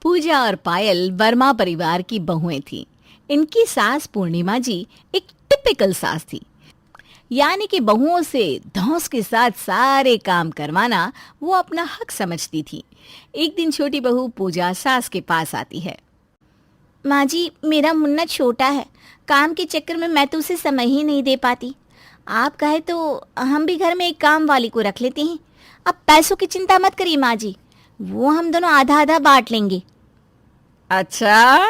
पूजा और पायल वर्मा परिवार की बहुएं थीं। इनकी सास पूर्णिमा जी एक टिपिकल सास थी, यानी कि बहुओं से धौंस के साथ सारे काम करवाना वो अपना हक समझती थी। एक दिन छोटी बहू पूजा सास के पास आती है। माँ जी, मेरा मुन्ना छोटा है, काम के चक्कर में मैं तो उसे समय ही नहीं दे पाती। आप कहे तो हम भी घर में एक काम वाली को रख लेते हैं। अब पैसों की चिंता मत करिए माँ जी, वो हम दोनों आधा आधा बांट लेंगे। अच्छा,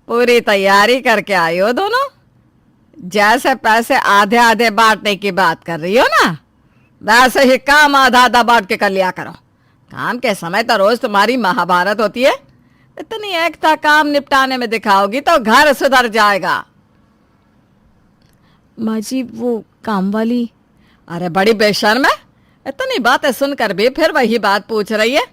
पूरी तैयारी करके आई हो दोनों? जैसे पैसे आधे आधे बांटने की बात कर रही हो ना, वैसे ही काम आधा आधा बांट के कर लिया करो। काम के समय तो रोज तुम्हारी महाभारत होती है। इतनी एकता काम निपटाने में दिखाओगी तो घर सुधर जाएगा। माँ जी, वो काम वाली। अरे बड़ी बेशर्म है, इतनी बातें सुनकर भी फिर वही बात पूछ रही है।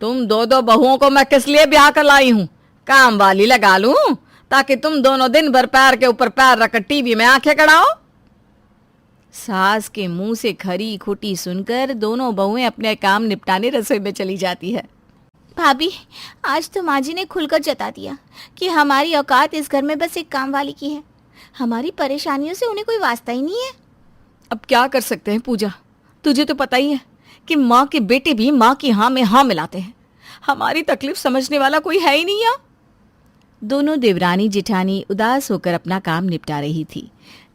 तुम दो दो बहुओं को मैं किस लिए ब्याह कर लाई हूँ? काम वाली लगा लूं ताकि तुम दोनों दिन भर पैर के ऊपर पैर रखकर टीवी में आंखें गड़ाओ। सास के मुंह से खरी खोटी सुनकर दोनों बहुएं अपने काम निपटाने रसोई में चली जाती है। भाभी, आज तो माँ जी ने खुलकर जता दिया कि हमारी औकात इस घर में बस एक काम वाली की है। हमारी परेशानियों से उन्हें कोई वास्ता ही नहीं है। अब क्या कर सकते हैं पूजा, तुझे तो पता ही है कि माँ के बेटे भी माँ की हाँ में हाँ मिलाते हैं। हमारी तकलीफ समझने वाला कोई है ही नहीं यहाँ। दोनों देवरानी जिठानी उदास होकर अपना काम निपटा रही थी।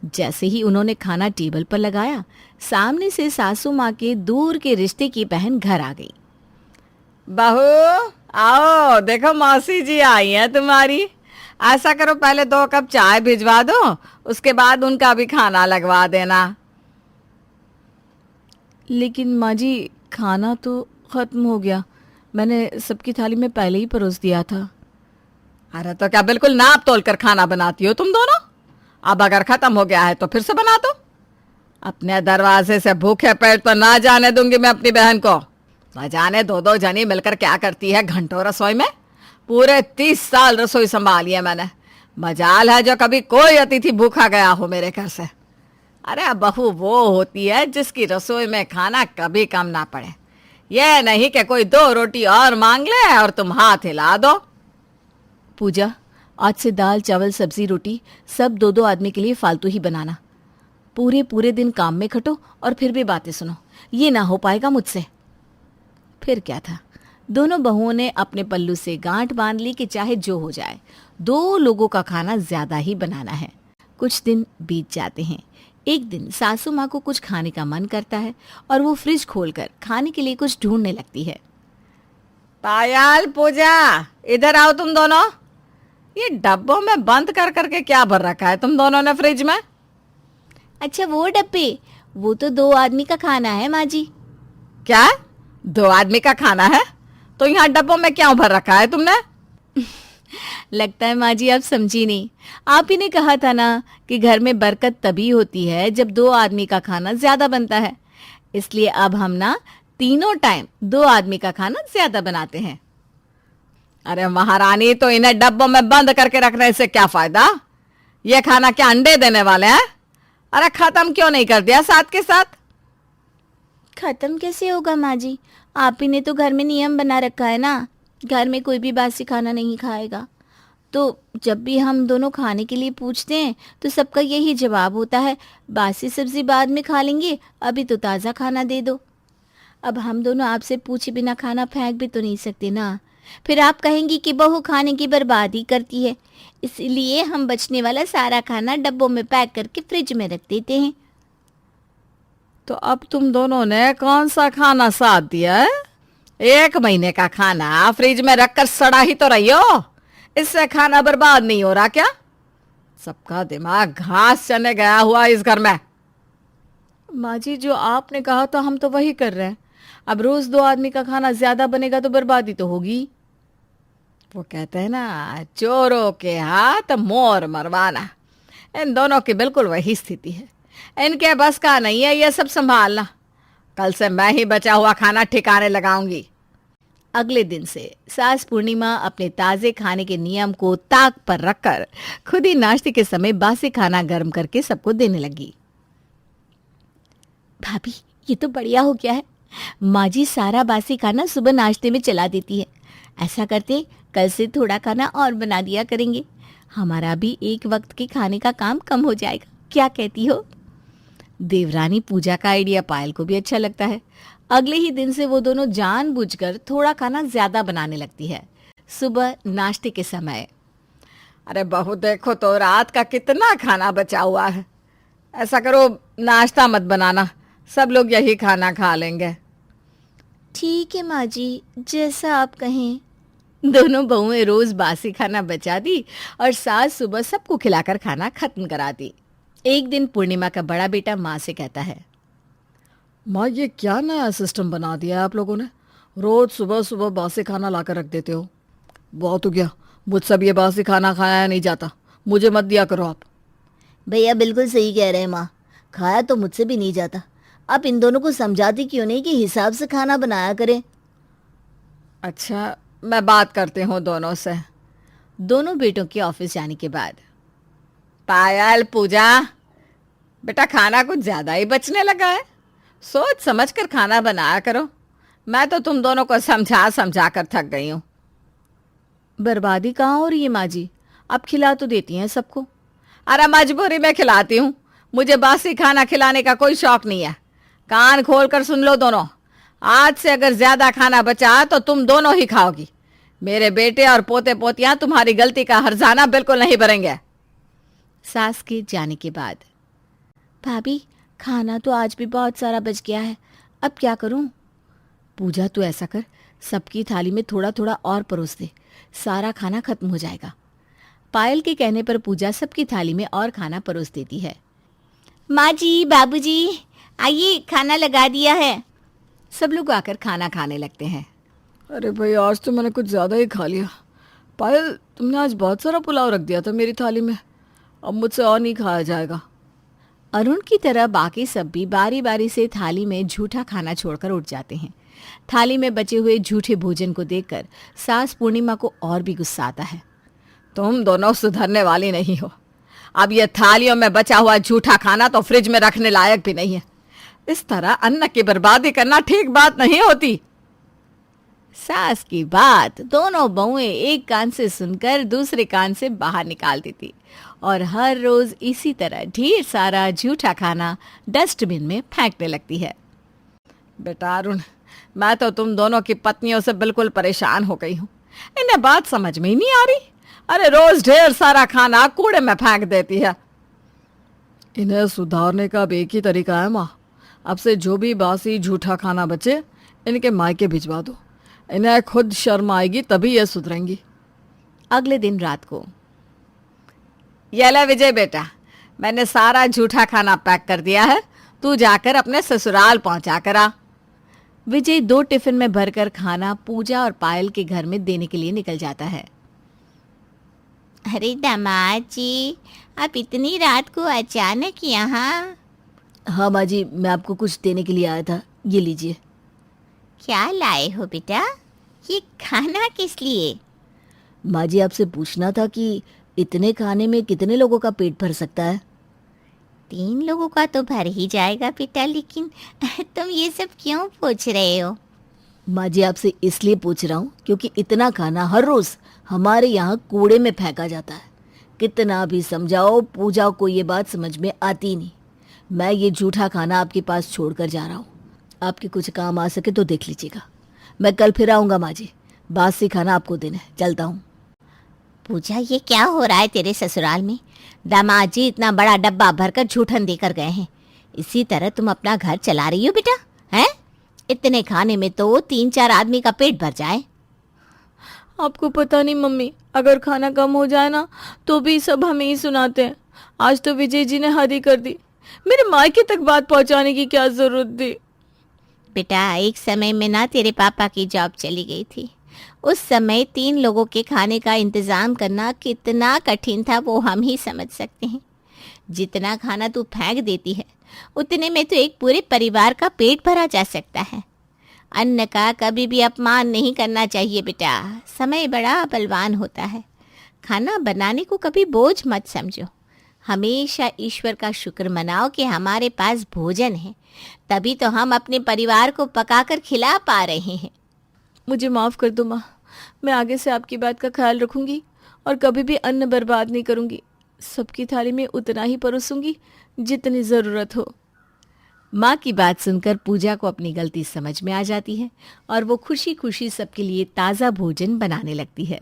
जैसे ही उन्होंने खाना टेबल पर लगाया, सामने से सासू माँ के दूर के रिश्ते की बहन घर आ गई। बहू आओ, देखो मौसी जी आई हैं तुम्हारी। ऐसा करो, पहले 2 कप चाय भिजवा दो, उसके बाद उनका भी खाना लगवा देना। लेकिन माँ जी, खाना तो खत्म हो गया, मैंने सबकी थाली में पहले ही परोस दिया था। अरे तो क्या बिल्कुल नाप तोल कर खाना बनाती हो तुम दोनों? अब अगर खत्म हो गया है तो फिर से बना दो। अपने दरवाजे से भूखे पेट तो ना जाने दूंगी मैं अपनी बहन को। न जाने 2-2 जनी मिलकर क्या करती है घंटों रसोई में। पूरे 30 साल रसोई संभाली है मैंने। मजाल है जो कभी कोई अतिथि भूखा गया हो मेरे घर से। अरे बहू वो होती है जिसकी रसोई में खाना कभी कम ना पड़े। यह नहीं कि कोई 2 रोटी और मांग ले और तुम हाथ हिला दो। पूजा, आज से दाल चावल सब्जी रोटी सब 2-2 आदमी के लिए फालतू ही बनाना। पूरे पूरे दिन काम में खटो और फिर भी बातें सुनो, ये ना हो पाएगा मुझसे। फिर क्या था, दोनों बहुओं ने अपने पल्लू से गांठ बांध ली कि चाहे जो हो जाए 2 लोगों का खाना ज्यादा ही बनाना है। कुछ दिन बीत जाते हैं। एक दिन सासू माँ को कुछ खाने का मन करता है और वो फ्रिज खोलकर खाने के लिए कुछ ढूंढने लगती है। पायल, पूजा, इधर आओ तुम दोनों। ये डब्बों में बंद कर करके क्या भर रखा है तुम दोनों ने फ्रिज में? अच्छा, वो डब्बे, वो तो 2 आदमी का खाना है माँ जी। क्या 2 आदमी का खाना है? तो यहाँ डब्बों में क्या भर रखा है तुमने? लगता है माँ जी आप समझी नहीं। आप ही ने कहा था ना कि घर में बरकत तभी होती है जब 2 आदमी का खाना ज्यादा बनता है। इसलिए अब हम ना तीनों टाइम 2 आदमी का खाना ज्यादा बनाते हैं। अरे महारानी, तो इन्हें डब्बों में बंद करके रखने से क्या फायदा? ये खाना क्या अंडे देने वाले हैं? अरे खत्म क्यों नहीं कर दिया साथ के साथ? खत्म कैसे होगा माँ जी, आप ही ने तो घर में नियम बना रखा है ना, घर में कोई भी बासी खाना नहीं खाएगा। तो जब भी हम दोनों खाने के लिए पूछते हैं तो सबका यही जवाब होता है, बासी सब्जी बाद में खा लेंगे, अभी तो ताज़ा खाना दे दो। अब हम दोनों आपसे पूछे बिना खाना फेंक भी तो नहीं सकते ना। फिर आप कहेंगी कि बहू खाने की बर्बादी करती है, इसलिए हम बचने वाला सारा खाना डब्बों में पैक करके फ्रिज में रख देते हैं। तो अब तुम दोनों ने कौन सा खाना साथ दिया है? 1 महीने का खाना फ्रिज में रखकर सड़ा ही तो रही हो। इससे खाना बर्बाद नहीं हो रहा क्या? सबका दिमाग घास चने गया हुआ इस घर में। माँ जी, जो आपने कहा था हम तो वही कर रहे हैं। अब रोज 2 आदमी का खाना ज्यादा बनेगा तो बर्बादी तो होगी। वो कहते हैं ना, चोरों के हाथ मोर मरवाना। इन दोनों की बिल्कुल वही स्थिति है। इनके बस का नहीं है ये सब संभालना। कल से मैं ही बचा हुआ खाना ठिकाने लगाऊंगी। अगले दिन से सास पूर्णिमा अपने ताजे खाने के नियम को ताक पर रखकर खुद ही नाश्ते के समय बासी खाना गर्म करके सबको देने लगी। भाभी, ये तो बढ़िया हो गया है। माँ जी सारा बासी खाना सुबह नाश्ते में चला देती है। ऐसा करते कल से थोड़ा खाना और बना दिया करेंगे, हमारा भी एक वक्त के खाने का काम कम हो जाएगा। क्या कहती हो? देवरानी पूजा का आइडिया पायल को भी अच्छा लगता है। अगले ही दिन से वो दोनों जानबूझकर थोड़ा खाना ज्यादा बनाने लगती है। सुबह नाश्ते के समय, अरे बहू देखो तो रात का कितना खाना बचा हुआ है। ऐसा करो नाश्ता मत बनाना, सब लोग यही खाना खा लेंगे। ठीक है माँ जी, जैसा आप कहें। दोनों बहुएं रोज बासी खाना बचा दी और सास सुबह सबको खिलाकर खाना खत्म करा दी। एक दिन पूर्णिमा का बड़ा बेटा माँ से कहता है, माँ ये क्या नया सिस्टम बना दिया है आप लोगों ने, रोज सुबह सुबह बासी खाना लाकर रख देते हो। बहुत हो गया, मुझसे अब ये बासी खाना खाया नहीं जाता, मुझे मत दिया करो आप। भैया बिल्कुल सही कह रहे हैं माँ, खाया तो मुझसे भी नहीं जाता। आप इन दोनों को समझाती क्यों नहीं कि हिसाब से खाना बनाया करें। अच्छा मैं बात करती हूँ दोनों से। दोनों बेटों के ऑफिस जाने के बाद, पायल पूजा, बेटा खाना कुछ ज्यादा ही बचने लगा है, सोच समझ कर खाना बनाया करो। मैं तो तुम दोनों को समझा समझा कर थक गई हूँ। बर्बादी कहाँ हो रही है माँ जी, आप खिला तो देती हैं सबको। अरे मजबूरी में खिलाती हूँ, मुझे बासी खाना खिलाने का कोई शौक नहीं है। कान खोल कर सुन लो दोनों, आज से अगर ज्यादा खाना बचा तो तुम दोनों ही खाओगी। मेरे बेटे और पोते पोतियां तुम्हारी गलती का हर्जाना बिल्कुल नहीं भरेंगे। सास के जाने के बाद, भाभी खाना तो आज भी बहुत सारा बच गया है, अब क्या करूं? पूजा तू ऐसा कर, सबकी थाली में थोड़ा थोड़ा और परोस दे, सारा खाना खत्म हो जाएगा। पायल के कहने पर पूजा सबकी थाली में और खाना परोस देती है। माँ जी, बाबूजी, आइए खाना लगा दिया है। सब लोग आकर खाना खाने लगते हैं। अरे भाई आज तो मैंने कुछ ज़्यादा ही खा लिया। पायल तुमने आज बहुत सारा पुलाव रख दिया था मेरी थाली में, अब मुझसे और नहीं खाया जाएगा। अरुण की तरह बाकी सब भी बारी बारी से थाली में झूठा खाना छोड़कर उठ जाते हैं। थाली में बचे हुए झूठे भोजन को देखकर सास पूर्णिमा को और भी गुस्सा आता है। तुम दोनों सुधरने वाली नहीं हो। अब ये थालियों में बचा हुआ झूठा खाना तो फ्रिज में रखने लायक भी नहीं है। इस तरह अन्न की बर्बादी करना ठीक बात नहीं होती। सास की बात दोनों बहुएं एक कान से सुनकर दूसरे कान से बाहर निकाल देती और हर रोज इसी तरह ढेर सारा झूठा खाना डस्टबिन में फेंकने लगती है। बेटा अरुण, मैं तो तुम दोनों की पत्नियों से बिल्कुल परेशान हो गई हूँ। इन्हें बात समझ में ही नहीं आ रही। अरे रोज ढेर सारा खाना कूड़े में फेंक देती है। इन्हें सुधारने का अब एक ही तरीका है माँ, अब से जो भी बासी झूठा खाना बचे इनके मायके भिजवा दो। इन्हें खुद शर्म आएगी तभी ये सुधरेंगी। अगले दिन रात को, ये ले विजय बेटा, मैंने सारा झूठा खाना पैक कर दिया है, तू जाकर अपने ससुराल पहुंचा कर आ। विजय 2 टिफिन में भरकर खाना पूजा और पायल के घर में देने के लिए निकल जाता है। अरे दामाद जी, आप इतनी रात को अचानक यहाँ? हाँ माँ जी, मैं आपको कुछ देने के लिए आया था, ये लीजिए। क्या लाए हो बेटा? ये खाना किस लिए? माँ जी आपसे पूछना था कि इतने खाने में कितने लोगों का पेट भर सकता है? 3 लोगों का तो भर ही जाएगा बेटा, लेकिन तुम ये सब क्यों पूछ रहे हो? माँ जी आपसे इसलिए पूछ रहा हूँ क्योंकि इतना खाना हर रोज हमारे यहाँ कूड़े में फेंका जाता है। कितना भी समझाओ पूजा को ये बात समझ में आती नहीं। मैं ये झूठा खाना आपके पास छोड़कर जा रहा हूँ, आपके कुछ काम आ सके तो देख लीजिएगा। मैं कल फिर आऊँगा माँ जी, बासी खाना आपको देना है, चलता हूँ। पूजा ये क्या हो रहा है तेरे ससुराल में? दामाद जी इतना बड़ा डब्बा भरकर झूठन देकर गए हैं, इसी तरह तुम अपना घर चला रही हो बेटा? हैं? इतने खाने में तो 3-4 आदमी का पेट भर जाए। आपको पता नहीं मम्मी, अगर खाना कम हो जाए ना तो भी सब हमें ही सुनाते हैं। आज तो विजय जी ने हद ही कर दी, मेरे मायके तक बात पहुंचाने की क्या जरूरत थी? बेटा एक समय में ना तेरे पापा की जॉब चली गई थी, उस समय 3 लोगों के खाने का इंतजाम करना कितना कठिन था वो हम ही समझ सकते हैं। जितना खाना तू फेंक देती है उतने में तो एक पूरे परिवार का पेट भरा जा सकता है। अन्न का कभी भी अपमान नहीं करना चाहिए बेटा, समय बड़ा बलवान होता है। खाना बनाने को कभी बोझ मत समझो, हमेशा ईश्वर का शुक्र मनाओ कि हमारे पास भोजन है, तभी तो हम अपने परिवार को पकाकर खिला पा रहे हैं। मुझे माफ़ कर दो माँ, मैं आगे से आपकी बात का ख्याल रखूंगी और कभी भी अन्न बर्बाद नहीं करूंगी। सबकी थाली में उतना ही परोसूंगी जितनी ज़रूरत हो। माँ की बात सुनकर पूजा को अपनी गलती समझ में आ जाती है और वो खुशी खुशी सबके लिए ताज़ा भोजन बनाने लगती है।